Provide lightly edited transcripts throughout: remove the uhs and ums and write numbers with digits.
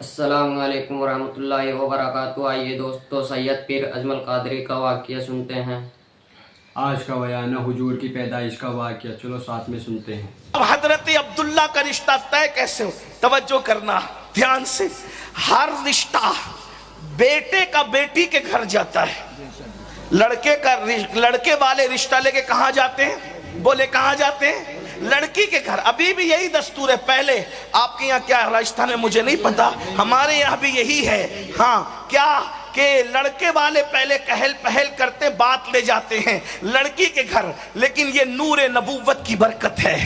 अस्सलाम वालेकुम वरहमतुल्लाहि वबरकातुहू। आइए दोस्तों, सैयद पीर अजमल कादरी का वाक़या सुनते हैं। आज का बयान है हुजूर की पैदाइश का वाक़या। चलो साथ में सुनते हैं। अब हजरत अब्दुल्ला का रिश्ता तय कैसे हो? तवज्जो करना ध्यान से। हर रिश्ता बेटे का बेटी के घर जाता है। लड़के वाले रिश्ता लेके कहाँ जाते हैं? बोले कहाँ जाते हैं? लड़की के घर। अभी भी यही दस्तूर है। पहले आपके यहाँ क्या राजस्थान में मुझे नहीं पता, हमारे यहाँ भी यही है। हाँ, क्या कि लड़के वाले पहले पहल करते, बात ले जाते हैं लड़की के घर। लेकिन ये नूर नबूवत की बरकत है।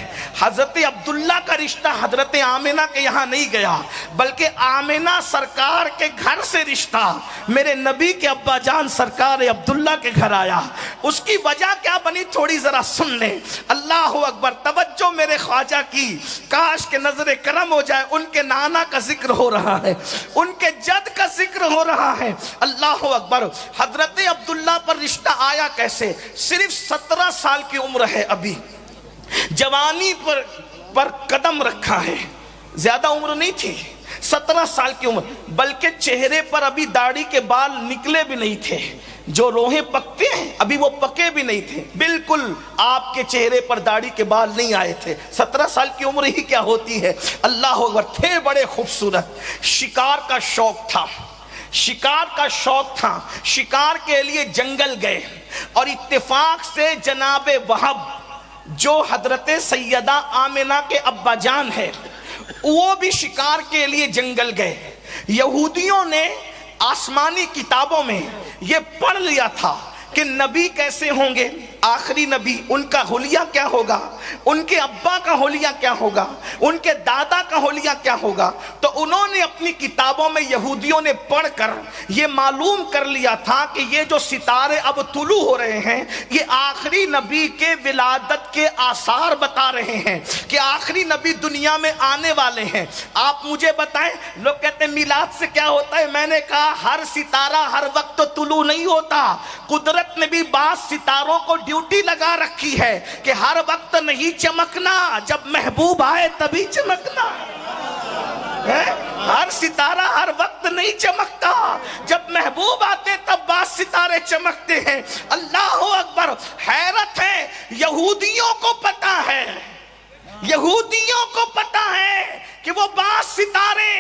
हजरत अब्दुल्ला का रिश्ता हजरत आमिना के यहाँ नहीं गया, बल्कि आमिना सरकार के घर से रिश्ता मेरे नबी के अब्बा जान सरकार अब्दुल्ला के घर आया। उसकी वजह क्या बनी, थोड़ी जरा सुन लें। अल्लाह अकबर, तवज्जो मेरे ख्वाजा की। काश के नजर करम हो जाए। उनके नाना का जिक्र हो रहा है, उनके जद का जिक्र हो रहा है। अल्लाह अकबर। हजरत अब्दुल्ला पर रिश्ता आया कैसे? सिर्फ 17 साल की उम्र है, अभी जवानी पर कदम रखा है। ज्यादा उम्र नहीं थी, 17 साल की उम्र। बल्कि चेहरे पर अभी दाढ़ी के बाल निकले भी नहीं थे। जो रोहें पकते हैं अभी वो पके भी नहीं थे। बिल्कुल आपके चेहरे पर दाढ़ी के बाल नहीं आए थे। 17 साल की उम्र ही क्या होती है। अल्लाह अकबर। थे बड़े खूबसूरत। शिकार का शौक था, शिकार का शौक था। शिकार के लिए जंगल गए और इत्तेफाक से जनाबे वहब जो हजरत सैयदा आमिना के अब्बा जान है, वो भी शिकार के लिए जंगल गए। यहूदियों ने आसमानी किताबों में ये पढ़ लिया था कि नबी कैसे होंगे, आखिरी नबी, उनका हुलिया क्या होगा, उनके अब्बा का हुलिया क्या होगा, उनके दादा का हुलिया क्या होगा। तो उन्होंने अपनी किताबों में, यहूदियों ने पढ़कर ये मालूम कर लिया था कि ये जो सितारे अब तुलू हो रहे हैं, ये आखिरी नबी के विलादत के आसार बता रहे हैं कि आखिरी नबी दुनिया में आने वाले हैं। आप मुझे बताएं, लोग कहते हैं मिलाद से क्या होता है। मैंने कहा हर सितारा हर वक्त तो तुलू नहीं होता। कुदरत ने भी बात सितारों को ड्यूटी लगा रखी है कि हर वक्त नहीं चमकना, जब महबूब आए तभी चमकना है। हर सितारा हर वक्त नहीं चमकता, जब महबूब आते तब बात सितारे चमकते हैं। अल्लाह अकबर। हैरत है, यहूदियों को पता है, यहूदियों को पता है कि वो बात सितारे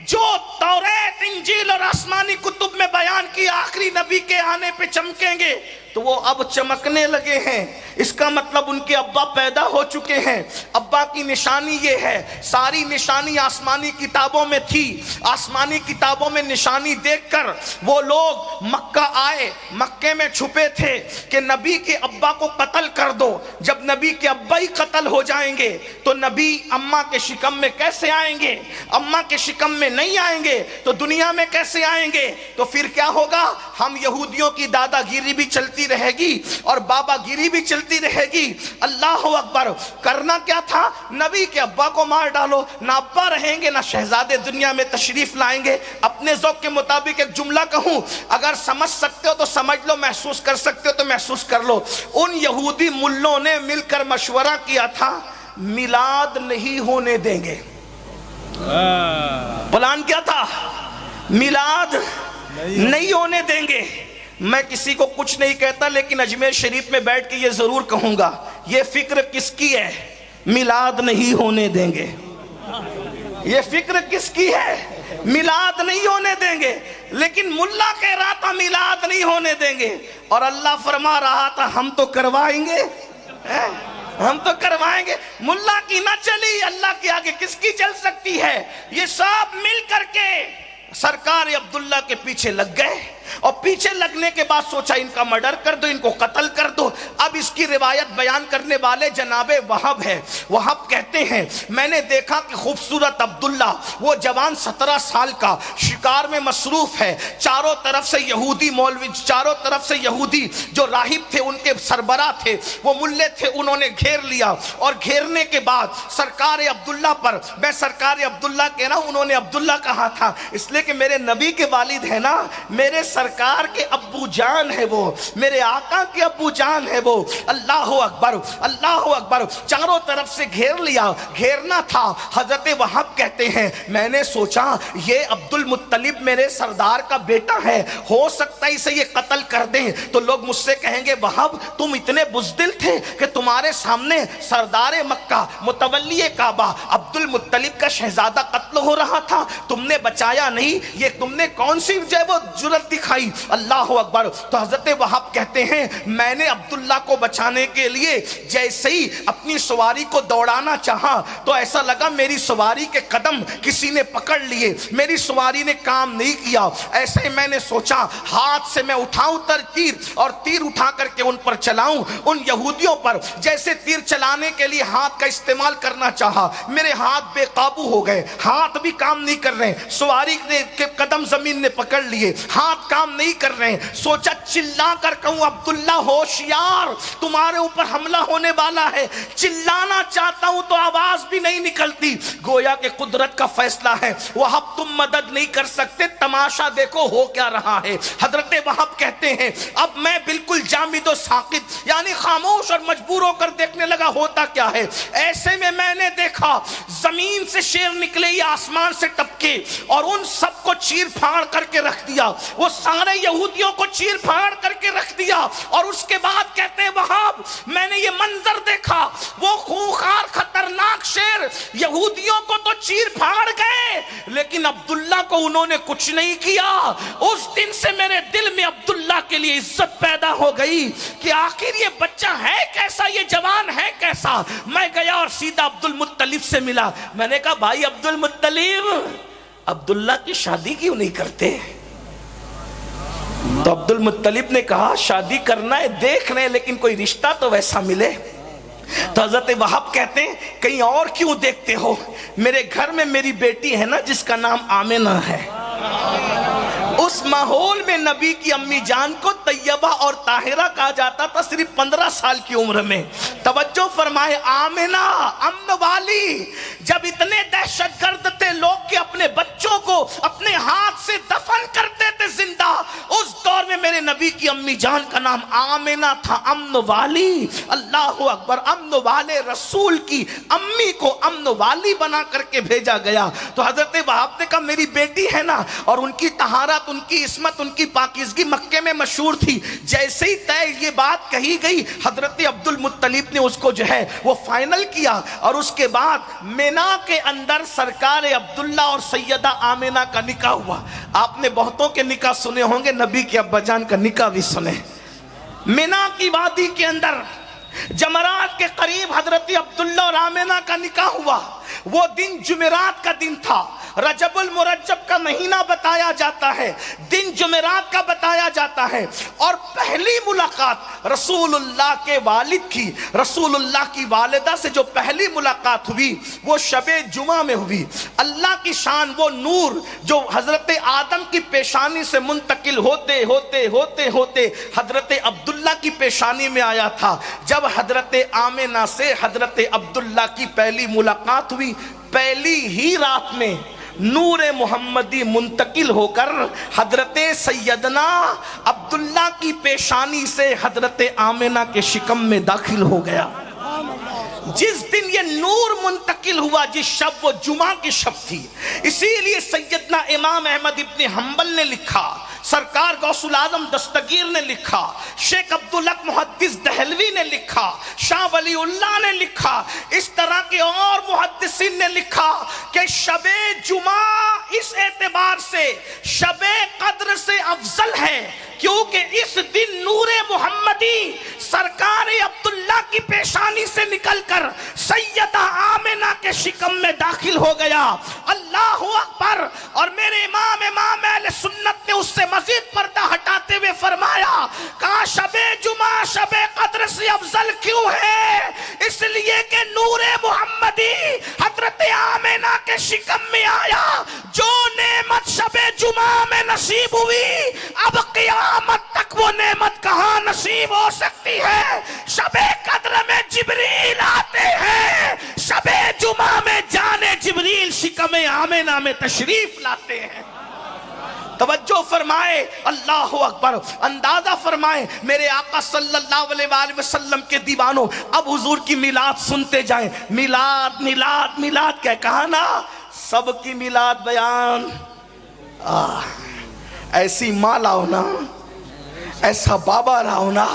जो तौरात, इंजील और आसमानी कुतुब में बयान की आखिरी नबी के आने पे चमकेंगे, तो वो अब चमकने लगे हैं। इसका मतलब उनके अब्बा पैदा हो चुके हैं। अब्बा की निशानी ये है। सारी निशानी आसमानी किताबों में थी। आसमानी किताबों में निशानी देखकर वो लोग मक्का आए, मक्के में छुपे थे कि नबी के अब्बा को कत्ल कर दो। जब नबी के अब्बा ही कत्ल हो जाएंगे तो नबी अम्मा के शिकम में कैसे आएंगे? अम्मा के शिकम में नहीं आएंगे तो दुनिया में कैसे आएंगे? तो फिर क्या होगा? हम यहूदियों की दादागिरी भी चलती रहेगी और बाबागिरी भी चलती रहेगी। अल्लाह अकबर। करना क्या था? नबी के अब्बा को मार डालो। ना अब्बा रहेंगे ना शहजादे दुनिया में तशरीफ लाएंगे। अपने ज़ौक़ के मुताबिक एक जुमला कहूं, अगर समझ सकते हो तो समझ लो, महसूस कर सकते हो तो महसूस कर लो। उन यहूदी मुल्लों ने मिलकर मशवरा किया था, मिलाद नहीं होने देंगे। प्लान क्या था? मिलाद नहीं होने देंगे। मैं किसी को कुछ नहीं कहता, लेकिन अजमेर शरीफ में बैठ के ये जरूर कहूंगा, ये फिक्र किसकी है? मिलाद नहीं होने देंगे। ये फिक्र किसकी है? मिलाद नहीं होने देंगे। लेकिन मुल्ला कह रहा था मिलाद नहीं होने देंगे, और अल्लाह फरमा रहा था हम तो करवाएंगे, हम तो करवाएंगे। मुल्ला की ना चली, अल्लाह के आगे किसकी चल सकती है? ये सब मिल करके सरकार अब्दुल्ला के पीछे लग गए, और पीछे लगने के बाद सोचा इनका मर्डर कर दो, इनको कत्ल कर दो। अब इसकी रिवायत बयान करने वाले जनाबे वहब है। वहब कहते हैं मैंने देखा कि खूबसूरत अब्दुल्ला, वो जवान 17 साल का, शिकार में मसरूफ है। चारों तरफ से यहूदी मौलवी, चारों तरफ से यहूदी जो राहिब थे, उनके सरबरा थे, वो मुल्ले थे, उन्होंने घेर लिया। और घेरने के बाद सरकार अब्दुल्ला पर, मैं सरकार अब्दुल्ला कह रहा हूं, उन्होंने अब्दुल्ला कहा था इसलिए कि मेरे नबी के वालिद है ना, मेरे سرکار کے ابو جان ہے وہ، میرے آقا کے ابو جان ہے وہ. اللہ اکبر اللہ اکبر. چاروں طرف سے گھیر لیا، گھیرنا تھا. حضرت وہب کہتے ہیں میں نے سوچا یہ عبد المطلب میرے سردار کا بیٹا ہے، ہو سکتا ہے اسے یہ قتل کر دیں. تو لوگ مجھ سے کہیں گے وہب تم اتنے بزدل تھے کہ تمہارے سامنے سردار مکہ متولی کعبہ عبد المطلب کا شہزادہ قتل ہو رہا تھا، تم نے بچایا نہیں، یہ تم نے کون سی جو ہے وہ جرت دکھائی. اللہ اکبر. تو حضرت وہب کہتے ہیں میں نے عبداللہ کو بچانے کے لیے جیسے ہی اپنی سواری کو دوڑانا چاہا تو ایسا لگا میری سواری کے قدم کسی نے پکڑ لیے، میری سواری نے کام نہیں کیا. ایسے ہی میں نے سوچا ہاتھ سے میں اٹھاؤں تیر اور تیر اٹھا کر کے ان پر چلاؤں. ان یہودیوں پر جیسے تیر چلانے کے لیے ہاتھ کا استعمال کرنا چاہا، میرے ہاتھ بے قابو ہو گئے، ہاتھ بھی کام نہیں کر رہے، سواری کے قدم زمین نے پکڑ لیے، ہاتھ کام نہیں کر رہے. سوچا چلا کر کہوں عبداللہ ہوشیار تمہارے اوپر حملہ ہونے والا ہے. چلانا چاہتا ہوں تو آواز بھی نہیں نکلتی. گویا کہ قدرت کا فیصلہ ہے، وہب تم مدد نہیں کر سکتے، تماشا دیکھو ہو کیا رہا ہے. حضرت وہب کہتے ہیں اب میں بالکل جامد و ساکت یعنی خاموش اور مجبور ہو کر دیکھنے لگا ہوتا کیا ہے. ایسے میں نے دیکھا زمین سے شیر نکلے یا آسمان سے ٹپکے اور ان سب کو چیر پھاڑ کر کے رکھ دیا، وہ سارے یہودیوں کو چیر پھاڑ کر کے رکھ دیا. اور اس کے بعد کہتے ہیں وہاب میں نے یہ منظر دیکھا، وہ خونخوار خطرناک شیر یہودیوں کو تو چیر پھاڑ گئے لیکن عبداللہ کو انہوں نے کچھ نہیں کیا. اس دن سے میرے دل میں عبداللہ کے لیے عزت پیدا ہو گئی کہ آخر یہ بچہ ہے کیسا، یہ جوان ہے کیسا. میں گیا اور سیدھا عبد المطلب سے ملا. میں نے کہا بھائی عبد المطلب عبداللہ کی شادی کیوں نہیں کرتے؟ تو عبد المطلب نے کہا شادی کرنا ہے دیکھ رہے ہیں لیکن کوئی رشتہ تو ویسا ملے. تو حضرت وہب کہتے ہیں کہیں اور کیوں دیکھتے ہو، میرے گھر میں میری بیٹی ہے نا جس کا نام آمنہ ہے. اس ماحول میں نبی کی امی جان کو طیبہ اور طاہرہ کہا جاتا تھا صرف 15 سال کی عمر میں. توجہ فرمائے آمنہ امن والی. جب اتنے دہشت گرد تھے لوگ کہ اپنے بچوں کو اپنے ہاتھ سے دفن کرتے تھے زندہ، اس دور میں میرے نبی کی امی جان کا نام آمنہ تھا، امن والی. اللہ اکبر. امن والے رسول کی امی کو امن والی بنا کر کے بھیجا گیا. تو حضرت وہاب نے کہا میری بیٹی ہے نا، اور ان کی طہارت ان کی عصمت ان کی پاکیزگی مکے میں مشہور تھی. جیسے ہی طے یہ بات کہی گئی حضرت عبد المطلب نے اس کو جو ہے وہ فائنل کیا اور اس کے بعد مینا کے اندر سرکار عبداللہ اور سیدہ آمنہ کا نکاح ہوا. آپ نے بہتوں کے نکاح سنے ہوں گے، نبی کے ابا جان کا نکاح بھی سنے. مینا کی وادی کے اندر جمرات کے قریب حضرت عبداللہ اور آمنہ کا نکاح ہوا. وہ دن جمعرات کا دن تھا، رجب المرجب کا مہینہ بتایا جاتا ہے، دن جمعرات کا بتایا جاتا ہے. اور پہلی ملاقات رسول اللہ کے والد کی رسول اللہ کی والدہ سے جو پہلی ملاقات ہوئی وہ شب جمعہ میں ہوئی. اللہ کی شان وہ نور جو حضرت آدم کی پیشانی سے منتقل ہوتے ہوتے ہوتے ہوتے حضرت عبداللہ کی پیشانی میں آیا تھا. جب حضرت آمنہ سے حضرت عبداللہ کی پہلی ملاقات ہوئی، پہلی ہی رات میں نور محمدی منتقل ہو کر حضرت سیدنا عبداللہ کی پیشانی سے حضرت آمنہ کے شکم میں داخل ہو گیا. جس دن یہ نور منتقل ہوا جس شب وہ جمعہ کی شب تھی، اسی لیے سیدنا امام احمد ابن حنبل نے لکھا، سرکار غوث العظم دستگیر نے لکھا، شیخ عبدالحق محدث دہلوی نے لکھا، شاہ ولی اللہ نے لکھا، اس طرح کے اور محدثین نے لکھا کہ شب جمعہ اس اعتبار سے شب قدر سے افضل ہے کیونکہ اس دن نور محمدی سرکار عبداللہ کی پیشانی سے نکل کر سیدہ آمنہ کے شکم میں داخل ہو گیا. اللہ اکبر. اور میرے امام اہل سنت نے اس سے مزید پردہ ہٹاتے ہوئے فرمایا کہا شب جمعہ شب قدر سے افضل کیوں ہے؟ اس لیے کہ نور محمدی حضرت آمنہ کے شکم میں آیا. جو نعمت شب جمعہ میں نصیب ہوئی اب قیامت تک وہ نعمت کہاں نصیب ہو سکتی ہے؟ شب قدر میں جبریل آتے ہیں، شب جمعہ میں جانے جبریل شکم آمنہ میں تشریف لاتے ہیں. توجہ فرمائے, اللہ اکبر. اندازہ فرمائے میرے آقا صلی اللہ علیہ وآلہ وسلم کے دیوانوں, اب حضور کی میلاد سنتے جائیں. میلاد میلاد میلاد کہا نا, سب کی میلاد بیان. ایسی ماں لاؤ نا, ایسا بابا لاؤ نا,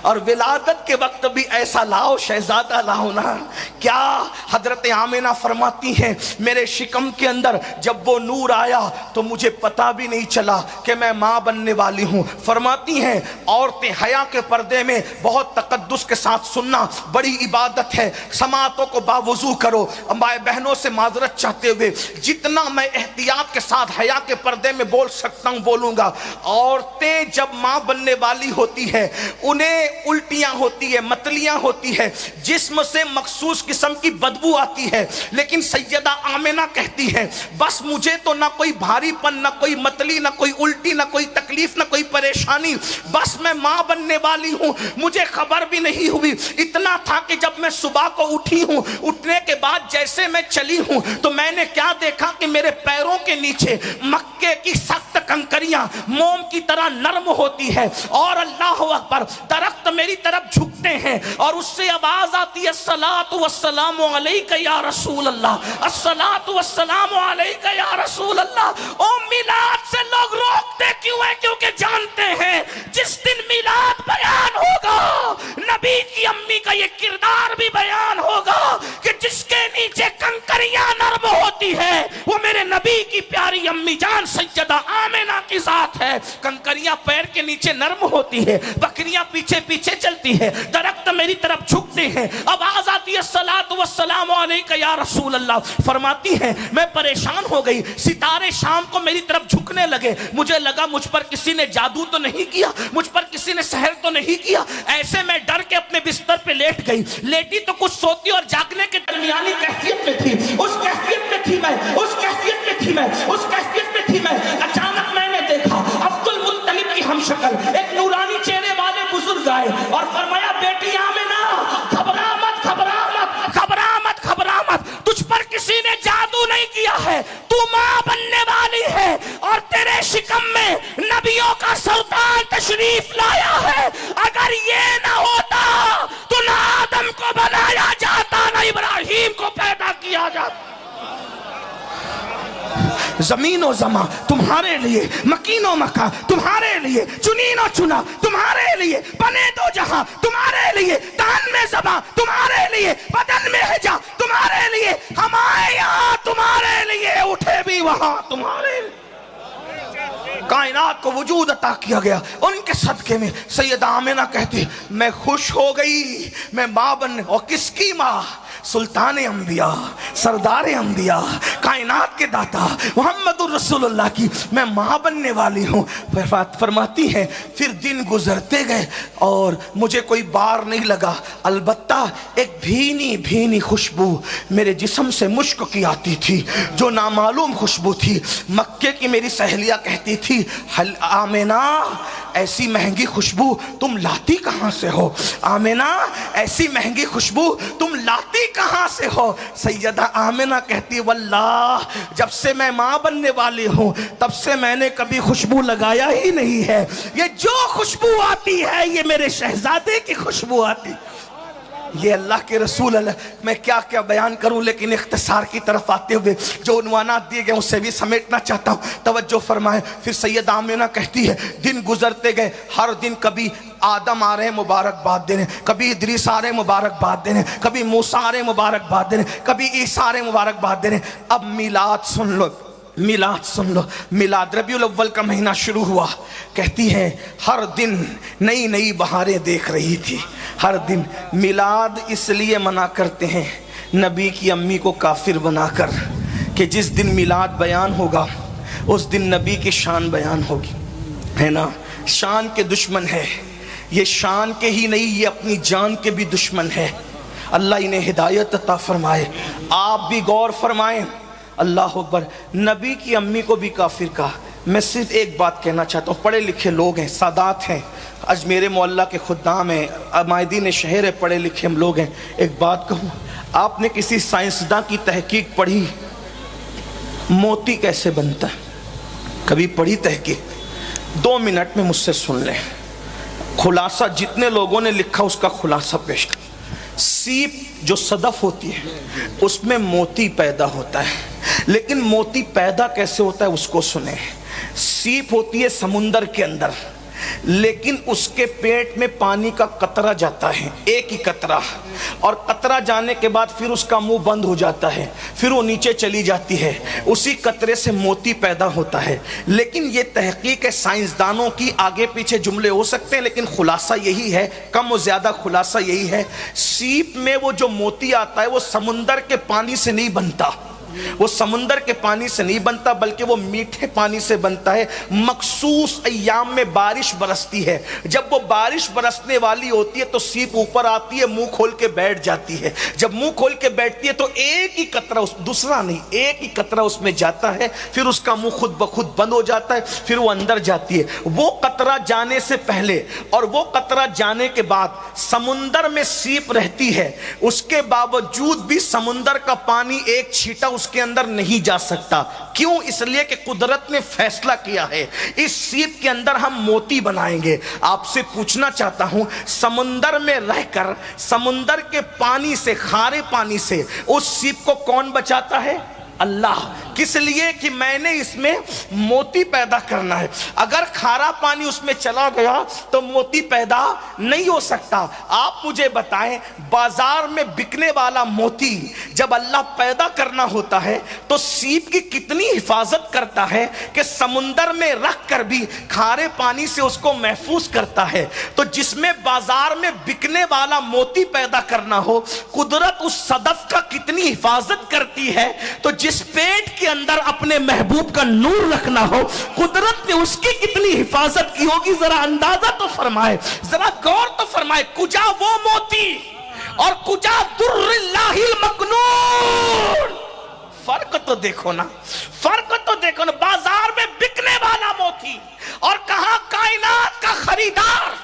اور ولادت کے وقت بھی ایسا لاؤ, شہزادہ لاؤ نا. کیا حضرت آمنہ فرماتی ہیں میرے شکم کے اندر جب وہ نور آیا تو مجھے پتا بھی نہیں چلا کہ میں ماں بننے والی ہوں. فرماتی ہیں عورتیں حیا کے پردے میں بہت تقدس کے ساتھ سننا بڑی عبادت ہے. سماعتوں کو باوضو کرو. مائیں بہنوں سے معذرت چاہتے ہوئے جتنا میں احتیاط کے ساتھ حیا کے پردے میں بول سکتا ہوں بولوں گا. عورتیں جب ماں بننے والی ہوتی ہے انہیں الٹیاں ہوتی ہے, متلیاں ہوتی ہے, جسم سے مخصوص قسم کی بدبو آتی ہے. لیکن سیدہ آمنہ کہتی ہے بس مجھے تو نہ کوئی بھاری پن, نہ کوئی متلی, نہ کوئی الٹی, نہ کوئی تکلیف, نہ کوئی پریشانی. بس میں ماں بننے والی ہوں, مجھے خبر بھی نہیں ہوئی. اتنا تھا کہ جب میں صبح کو اٹھی ہوں, اٹھنے کے بعد جیسے میں چلی ہوں تو میں نے کیا دیکھا کہ میرے پیروں کے نیچے مکے کی سخت کنکریاں موم کی طرح نرم ہوتی ہے, اور اللہ اکبر درخت میری طرف جھکتے ہیں, اور اس سے آواز آتی ہے الصلاۃ والسلام علیک یا رسول اللہ, الصلاۃ والسلام علیک یا رسول اللہ. او میلاد سے لوگ روکتے کیوں ہیں؟ کیونکہ جانتے ہیں جس دن میلاد بیان ہوگا نبی کی امی کا یہ کردار بھی بیان ہوگا کہ جس کے نیچے کنکریاں نرم ہوتی ہے وہ میرے نبی کی پیاری امی جان سیدہ آمنہ کی ذات ہے. کنکریاں پیر کے نیچے نرم ہوتی ہے, بکریاں پیچھے پیچھے چلتی ہے, درخت میری طرف جھکتے ہیں, آواز آتی ہے الصلاۃ والسلام علیک یا رسول اللہ. فرماتی ہیں میں پریشان ہو گئی, ستارے شام کو میری طرف جھکنے لگے, مجھے لگا مجھ پر کسی نے جادو تو نہیں کیا, مجھ پر کسی نے سحر تو نہیں کیا. ایسے میں ڈر کے اپنے بستر پہ لیٹ گئی. لیٹی تو کچھ سوتی اور جاگنے کے درمیانی کیفیت میں تھی, اس کیفیت میں تھی میں, اس کیفیت میں تھی میں, اس کیفیت میں تھی میں. اچانک میں نے دیکھا عبد المطلب کی ہم شکل ایک نورانی چہرے والے بزرگ آئے اور فرمایا بیٹی آمنہ گھبرا مت, گھبرا مت, گھبرا مت, گھبرا مت, تجھ پر کسی نے جادو نہیں کیا ہے, تو ماں بننے والی ہے اور تیرے شکم میں نبیوں کا سلطان تشریف لایا ہے. اگر یہ نہ ہوتا تو نہ آدم کو بنایا جاتا نہ ابراہیم کو پیدا کیا جاتا. زمین و زمان تمہارے لیے, مکین و مکان تمہارے لیے, چنین و چنا تمہارے لیے, بنے دو جہاں تمہارے لیے, تان میں زباں تمہارے لیے, بدن میں حجا تمہارے لیے, ہم آئے یہاں تمہارے لیے, اٹھے بھی وہاں تمہارے لیے. کائنات کو وجود عطا کیا گیا ان کے صدقے میں. سیدہ آمنہ کہتی میں خوش ہو گئی, میں ماں بننے. اور کس کی ماں؟ سلطان انبیاء, سردار انبیاء, کائنات کے داتا محمد الرسول اللہ کی میں ماں بننے والی ہوں. فرماتی ہیں پھر دن گزرتے گئے اور مجھے کوئی بار نہیں لگا, البتہ ایک بھینی بھینی خوشبو میرے جسم سے مشک کی آتی تھی جو نامعلوم خوشبو تھی. مکے کی میری سہیلیاں کہتی تھی آمنہ ایسی مہنگی خوشبو تم لاتی کہاں سے ہو؟ آمنہ ایسی مہنگی خوشبو تم لاتی کہاں سے ہو؟ سیدہ آمنہ کہتی واللہ جب سے میں ماں بننے والی ہوں تب سے میں نے کبھی خوشبو لگایا ہی نہیں ہے. یہ جو خوشبو آتی ہے یہ میرے شہزادے کی خوشبو آتی. یہ اللہ کے رسول اللہ, میں کیا کیا بیان کروں, لیکن اختصار کی طرف آتے ہوئے جو عنوانات دیے گئے اسے بھی سمیٹنا چاہتا ہوں. توجہ فرمائیں. پھر سیدہ آمنہ کہتی ہے دن گزرتے گئے, ہر دن کبھی آدم آ رہے ہیں مبارکباد دینے, کبھی ادریس آ رہے ہیں مبارکباد دینے, کبھی موسیٰ آ رہے ہیں مبارکباد دینے, کبھی عیسیٰ آ رہے ہیں مبارکباد دینے. اب میلاد سن لو, میلاد سن لو. میلاد ربیع الاول کا مہینہ شروع ہوا. کہتی ہیں ہر دن نئی نئی بہاریں دیکھ رہی تھی, ہر دن. میلاد اس لیے منع کرتے ہیں نبی کی امی کو کافر بنا کر کہ جس دن میلاد بیان ہوگا اس دن نبی کی شان بیان ہوگی, ہے نا. شان کے دشمن ہے یہ, شان کے ہی نہیں یہ اپنی جان کے بھی دشمن ہے. اللہ انہیں ہدایت عطا فرمائے. آپ بھی غور فرمائیں. اللہ اکبر. نبی کی امی کو بھی کافر کہا. میں صرف ایک بات کہنا چاہتا ہوں, پڑھے لکھے لوگ ہیں, سادات ہیں, اجمیر معلیٰ کے خدام ہیں, مائدین شہر ہے, پڑھے لکھے ہم لوگ ہیں. ایک بات کہوں, آپ نے کسی سائنسداں کی تحقیق پڑھی موتی کیسے بنتا ہے؟ कभी पढ़ी तहकीक, 2 मिनट में मुझसे सुन लें। खुलासा जितने लोगों ने लिखा उसका खुलासा पेश कर। सीप जो सदफ होती है उसमें मोती पैदा होता है, लेकिन मोती पैदा कैसे होता है उसको सुने। सीप होती है समुंदर के अंदर, लेकिन उसके पेट में पानी का कतरा जाता है, एक ही कतरा, और कतरा जाने के बाद फिर उसका मुंह बंद हो जाता है, फिर वो नीचे चली जाती है, उसी कतरे से मोती पैदा होता है। लेकिन ये तहकीक है साइंसदानों की, आगे पीछे जुमले हो सकते हैं, लेकिन खुलासा यही है, कम और ज्यादा खुलासा यही है, सीप में वो जो मोती आता है वो समुंदर के पानी से नहीं बनता, वो समुंदर के पानी से नहीं बनता, बल्कि वो मीठे पानी से बनता है। मखसूस अय्याम में बारिश बरसती है, जब वो बारिश बरसने वाली होती है तो सीप ऊपर आती है, मुंह खोल के बैठ जाती है। जब मुंह खोल के बैठती है तो एक ही कतरा, दूसरा नहीं, एक ही कतरा उसमें जाता है, फिर उसका मुंह खुद ब खुद बंद हो जाता है, फिर वो अंदर जाती है। वो कतरा जाने से पहले और वो कतरा जाने के बाद समुंदर में सीप रहती है, उसके बावजूद भी समुंदर का पानी एक छींटा उसके अंदर नहीं जा सकता। क्यों? इसलिए कि कुदरत ने फैसला किया है इस सीप के अंदर हम मोती बनाएंगे। आपसे पूछना चाहता हूं, समुंदर में रहकर समुंदर के पानी से, खारे पानी से उस सीप को कौन बचाता है? अल्लाह। किस लिए? कि मैंने इसमें मोती पैदा करना है। अगर खारा पानी उसमें चला गया तो मोती पैदा नहीं हो सकता। आप मुझे बताएं, बाजार में बिकने वाला मोती जब अल्लाह पैदा करना होता है तो सीप की कितनी हिफाजत करता है कि समुंदर में रख कर भी खारे पानी से उसको महफूज करता है। तो जिसमें बाजार में बिकने वाला मोती पैदा करना हो, कुदरत उस सदफ का कितनी हिफाजत करती है। तो जिस पेट के अंदर अपने महबूब का नूर रखना हो, कुदरत ने उसकी कितनी हिफाजत की होगी, जरा अंदाजा तो फरमाए, जरा गौर तो फरमाए। कुजा वो मोती और कुजा दुर्रिल्लाहिल मकनून, फर्क तो देखो ना, फर्क तो देखो ना। बाजार में बिकने वाला मोती और कहां कायनात का खरीदार,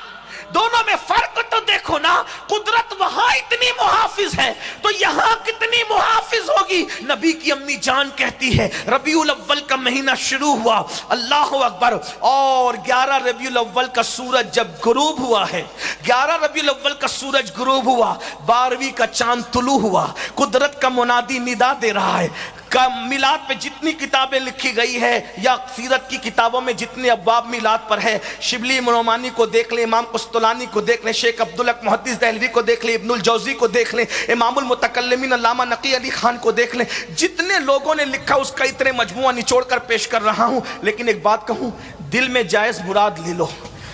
दोनों में फर्क तो देखो ना। कुदरत वहां इतनी मुहाफिज है तो यहां कितनी मुहाफिज होगी। नबी की अम्मी जान कहती है, रबीउल अव्वल का महीना शुरू हुआ, अल्लाह अकबर, और 11 रबीउल अव्वल का सूरज जब गुरूब हुआ है, 11 रबीउल अव्वल का सूरज गुरूब हुआ, 12वीं का चांद तुलू हुआ, कुदरत का मुनादी निदा दे रहा है। का मिलाद पे जितनी किताबें लिखी गई है या सीरत की किताबों में जितने अब्वाब मिलाद पर है, शिबली मनोमानी को देख लें, इमाम कुस्तलानी को देख लें, शेख अब्दुल हक मुहद्दिस दहलवी को देख लें, इब्नुल जौजी को देख लें, इमामुल मुतकल्लिमीन अल्लामा नकी अली खान को देख लें, जितने लोगों ने लिखा उसका इतने मजमुआ निचोड़ कर पेश कर रहा हूं। लेकिन एक बात कहूं, दिल में जायज मुराद ले लो,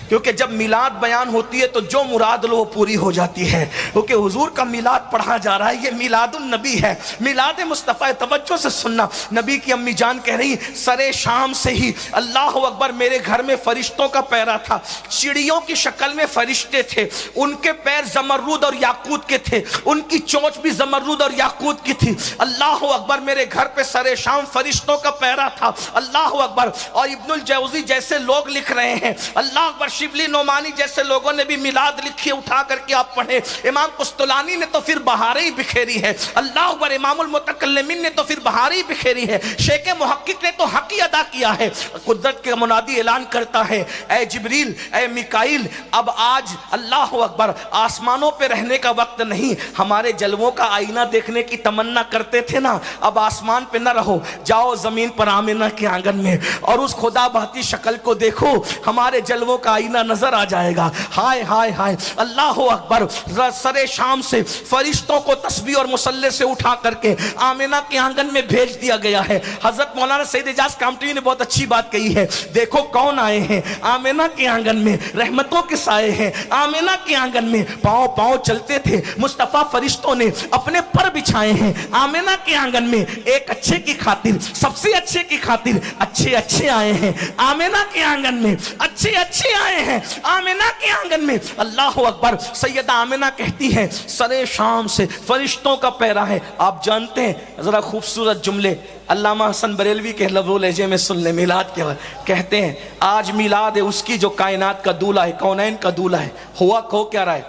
क्योंकि जब मिलाद बयान होती है तो जो मुराद लो वो पूरी हो जाती है। क्योंकि हुजूर का मिलाद पढ़ा जा रहा है, ये मिलादुन नबी है, मिलाद मुस्तफ़ा। तवज्जो से सुनना, नबी की अम्मी जान कह रही, सरे शाम से ही अल्लाह अकबर मेरे घर में फरिश्तों का पैरा था, चिड़ियों की शक्ल में फरिश्ते थे, उनके पैर जमरूद और याकूत के थे, उनकी चोंच भी जमरूद और याकूत की थी। अल्लाह अकबर मेरे घर पे सरे शाम फरिश्तों का पैरा था, अल्लाह अकबर। और इब्नुल जौजी जैसे लोग लिख रहे हैं, अल्लाह अकबर, शिबली नोमानी जैसे लोगों ने भी मिलाद लिखी, उठा करके आप पढ़े। इमाम कुस्तलानी ने तो फिर बहारें ही बिखेरी है, अल्लाह अकबर। इमामुल मुतकल्लिमीन ने तो फिर बहारें ही बिखेरी है, शेख मुहक्किक ने तो हक ही अदा किया है। कुदरत के मुनादी ऐलान करता है, ए जिब्रील, ए मिकाइल, अब आज अल्लाह अकबर आसमानों पे रहने का वक्त नहीं। हमारे जलवों का आईना देखने की तमन्ना करते थे ना, अब आसमान पे ना रहो, जाओ जमीन पर आमिना के आंगन में और उस खुदा बहती शक्ल को देखो, हमारे जलवों का आईना नजर आ जाएगा। हाय हाय हाय, अल्लाह अकबर। सरे शाम से फरिश्तों को तस्बीह और मुसल्ले से उठा करके आमिना के आंगन में भेज दिया गया है। हजरत मौलाना सईद इजाज कामठी ने बहुत अच्छी बात कही है, देखो कौन आए हैं आमिना के आंगन में, रहमतों के साए हैं आमिना के आंगन में। पांव पांव चलते थे मुस्तफा, फरिश्तों ने अपने पर बिछाए हैं आमिना के आंगन में, एक अच्छे की खातिर, सबसे अच्छे की खातिर। अच्छे अच्छे आए हैं आमिना के आंगन में, अच्छे अच्छे आए हैं आमिना के आंगन में। अल्लाह अकबर। सैयदा आमिना कहती है, सरे शाम से फरिश्तों का पैरा है। आप जानते हैं, जरा खूबसूरत जुमले अल्लामा हसन बरेलवी के लफ्ज़ो लहजे में सुन ले मिलाद के बाद। कहते हैं, आज मिलाद है उसकी जो कायनात का दूल्हा है, कौनैन का दूल्हा है। हुआ को क्या रहा है,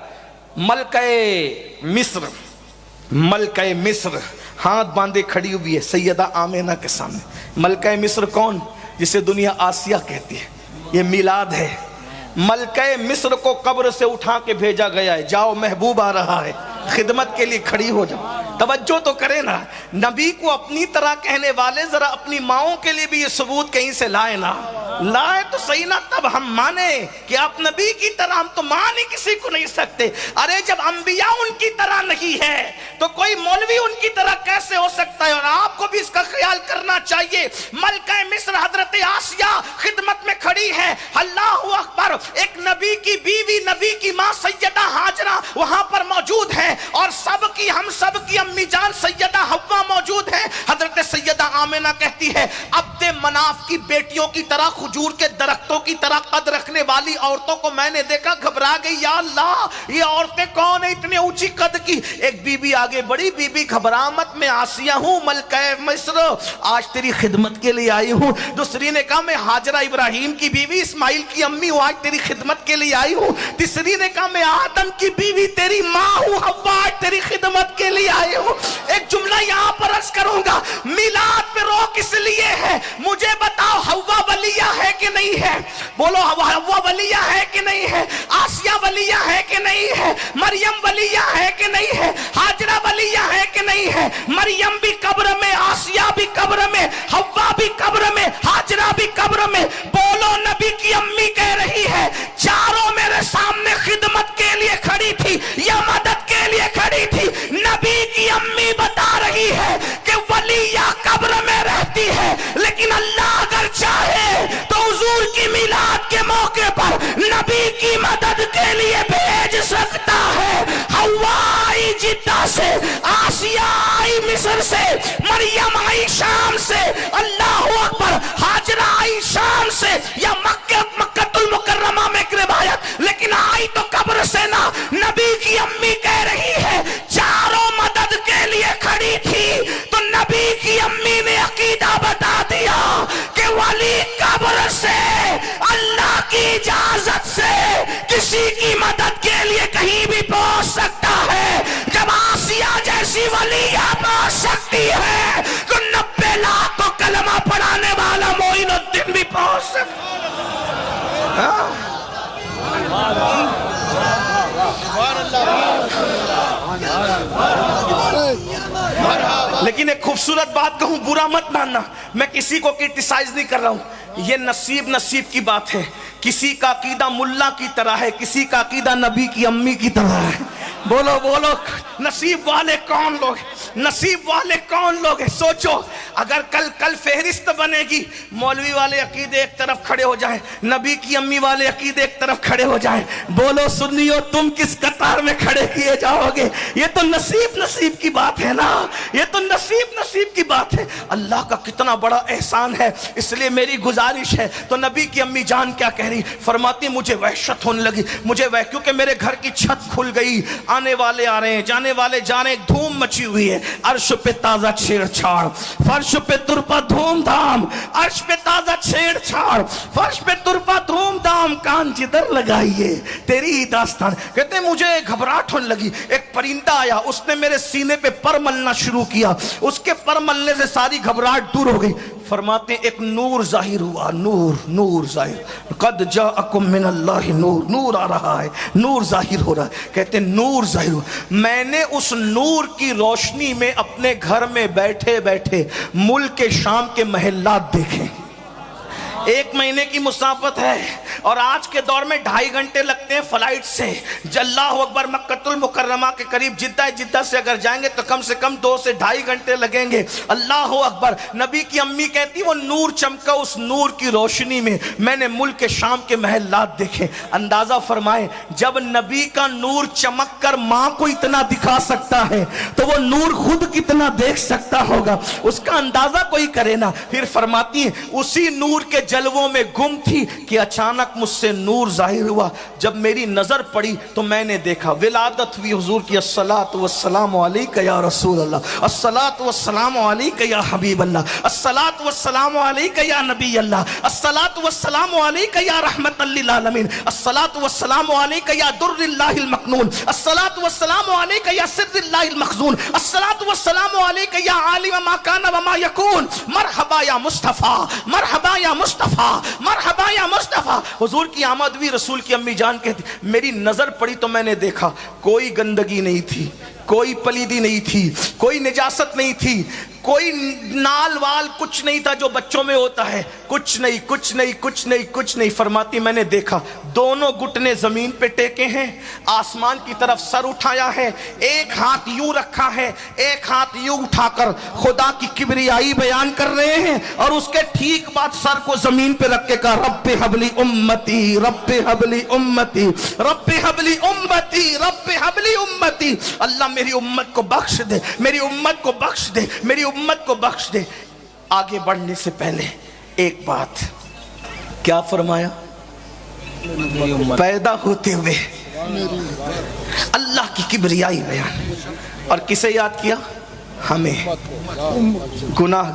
मलके मिस्र, मलके मिस्र हाथ बांधे खड़ी हुई है सैयदा आमिना के सामने। मलका मिस्र कौन? जिसे दुनिया आसिया कहती है, ये मिलाद है। मलके मिस्र को कब्र से उठा के भेजा गया है, जाओ महबूब आ रहा है, खिदमत के लिए खड़ी हो जाओ। तवज्जो तो करें ना, नबी को अपनी तरह कहने वाले जरा अपनी माओं के लिए भी ये सबूत कहीं से लाए ना, लाए तो सही ना, तब हम माने कि आप नबी की तरह, हम तो मान ही किसी को नहीं सकते। अरे जब अंबिया उनकी तरह नहीं है तो कोई मौलवी उनकी तरह कैसे हो सकता है? और आपको भी इसका ख्याल करना चाहिए। मलका मिस्र हजरत आसिया खिदमत में खड़ी है, अल्लाहू अकबर, एक नबी की बीवी, नबी की माँ सैयदा हाजरा वहां पर मौजूद है, और सबकी, हम सब की अम्मी जान सैयदा हव्वा मौजूद है। हजरत सैयदा आमिना कहती है, अब्दे मनाफ की बेटियों की तरह, खजूर के दरख्तों की तरह कद रखने वाली औरतों को मैंने देखा, घबरा गई, या अल्लाह ये औरतें कौन है इतनी ऊंची कद की? एक बीबी आगे बढ़ी, बीबी घबरा मत, मैं आसिया हूं, मलका मिस्र, आज तेरी खिदमत के लिए आई हूं। दूसरी ने कहा, मैं हाजरा इब्राहिम की बीवी, इस्माइल की अम्मी हूं, आज तेरी खिदमत के लिए आई हूं। तीसरी ने कहा, मैं आदम की बीवी, तेरी माँ हूं, हव्वा, आज तेरी खिदमत के लिए आई हूं। एक जुमला यहां पर अर्ज करूंगा, मिलाद पे रोक इसलिए है, मुझे बताओ हव्वा वलिया है कि नहीं है? बोलो, हव्वा वलिया है कि नहीं है? आसिया वलिया है कि नहीं है? मरियम वलिया है कि नहीं है? हाजरा वलिया है कि नहीं है? मरियम भी कब्र में, आसिया भी कब्र में, हव्वा भी कब्र में, हाजरा भी कब्र में। बोलो, नबी की अम्मी कह रही है, चारों मेरे सामने खिदमत के लिए खड़ी थी या मदद के लिए खड़ी थी? नबी की अम्मी बता रही है कि वलिया कब्र में रहती है, लेकिन अल्लाह अगर चाहे तो हुजूर की मिलाद के मौके पर नबी की मदद के लिए भेज सकता है। हव्वा आई जिद्दा से, आसिया आई मिस्र से, मरियम आई शाम से, अल्लाहू अकबर, हाजरा आई शाम से, या मक्कतुल मुकर्रमा में एक रिवायत, लेकिन आई तो कब्र से ना। नबी की अम्मी कह रही है, चारों मदद के लिए खड़ी थी, तो नबी की अम्मी ने अकीदा बता दिया कि वली कब्र से अल्लाह की इजाजत से किसी की मदद के लिए कहीं भी पहुंच सकता है। जब आसिया जैसी वलिया पहुंच सकती है तो 90 लाख को कलमा पढ़ाने वाला मोइनुद्दीन भी पहुंच सकता है। लेकिन एक खूबसूरत बात कहूं, बुरा मत मानना, मैं किसी को क्रिटिसाइज नहीं कर रहा हूं, ये नसीब नसीब की बात है। किसी का अकीदा मुल्ला की तरह है, किसी का अकीदा नबी की अम्मी की तरह है। बोलो बोलो, नसीब वाले कौन लोग, नसीब वाले कौन लोग हैं? सोचो, अगर कल फहरिस्त बनेगी, मौलवी वाले अकीदे एक तरफ खड़े हो जाएं, नबी की अम्मी वाले अकीदे एक तरफ खड़े हो जाएं, बोलो सुन्नियों, तुम किस कतार में खड़े किए जाओगे? ये तो नसीब नसीब की बात है ना, ये तो नसीब नसीब की बात है। अल्लाह का कितना बड़ा एहसान है। इसलिए मेरी गुजारिश है, तो नबी की अम्मी जान क्या कह रही, फरमाती मुझे वहशत होने लगी, मुझे वह, क्योंकि मेरे घर की छत खुल गई, आने वाले आ रहे हैं, जाने वाले जा रहे हैं, धूम मची हुई है, अर्श पे ताजा छेड़छाड़, फर्श पे तुरपा धूमधाम, अर्श पे ताजा छेड़छाड़, फर्श पे तुरपा धूमधाम, कान जिधर लगाइए तेरी ही दास्तान। कहते मुझे घबराहट होने लगी, एक परिंदा आया, उसने मेरे सीने पे पर मलना शुरू किया, उसके पर मलने से सारी घबराहट दूर हो गई। फरमाते एक नूर जाहिर हुआ, नूर नूर जाहिर, कद जाअकुम मिनल्लाहि नूर, नूर आ रहा है, नूर जाहिर हो रहा है। कहते नूर जाहिर हुआ, मैंने उस नूर की रोशनी में अपने घर में बैठे बैठे मुल्क शाम के महल्लात देखे। 1 महीने की मुसाफत है और आज के दौर में 2.5 घंटे लगते हैं फ्लाइट से। अल्लाहु अकबर, मक्कतुल मुकर्रमा के करीब जिद्दा से अगर जाएंगे तो कम से कम 2 से 2.5 घंटे लगेंगे। अल्लाहु अकबर। नबी की अम्मी कहती वो नूर चमका, उस नूर की रोशनी में मैंने मुल्क के शाम के महल्लात देखे। अंदाजा फरमाए, जब नबी का नूर चमक कर माँ को इतना दिखा सकता है तो वो नूर खुद कितना देख सकता होगा, उसका अंदाजा कोई करे ना। फिर फरमाती है उसी नूर के जलवों में गुम थी कि अचानक مجھ سے نور ظاہر ہوا. جب میری نظر پڑی تو میں نے دیکھا. ولادت ہوئی حضور کی. الصلاۃ والسلام علیک یا رسول اللہ, الصلاۃ والسلام علیک یا حبیب اللہ, الصلاۃ والسلام علیک یا نبی اللہ, الصلاۃ والسلام علیک یا رحمت للعالمین, الصلاۃ والسلام علیک یا در اللہ المکنون, الصلاۃ والسلام علیک یا سر اللہ المخزون, الصلاۃ والسلام علیک یا عالم ما کان وما یکون. مرحبا یا مصطفیٰ, مرحبا یا مصطفیٰ, مرحبا یا مصطفیٰ. حضور کی آمد ہوئی. رسول کی امی جان کہتی میری نظر پڑی تو میں نے دیکھا کوئی گندگی نہیں تھی, کوئی پلیدی نہیں تھی, کوئی نجاست نہیں تھی, کوئی نال وال کچھ نہیں تھا جو بچوں میں ہوتا ہے. کچھ نہیں, کچھ نہیں, کچھ نہیں, کچھ نہیں. فرماتی میں نے دیکھا دونوں گھٹنے زمین پہ ٹیکے ہیں, آسمان کی طرف سر اٹھایا ہے, ایک ہاتھ یوں رکھا ہے, ایک ہاتھ یوں اٹھا کر خدا کی کبریائی بیان کر رہے ہیں, اور اس کے ٹھیک بعد سر کو زمین پہ رکھ کے کہا رب حبلی امتی, رب حبلی امتی, رب حبلی امتی, رب حبلی امتی. اللہ میری امت کو بخش دے, میری امت کو بخش دے, میری امت کو بخش دے. آگے بڑھنے سے پہلے ایک بات کیا فرمایا؟ پیدا ہوتے ہوئے اللہ کی کبریائی بیان. اور کسے یاد کیا؟ ہمیں, گناہ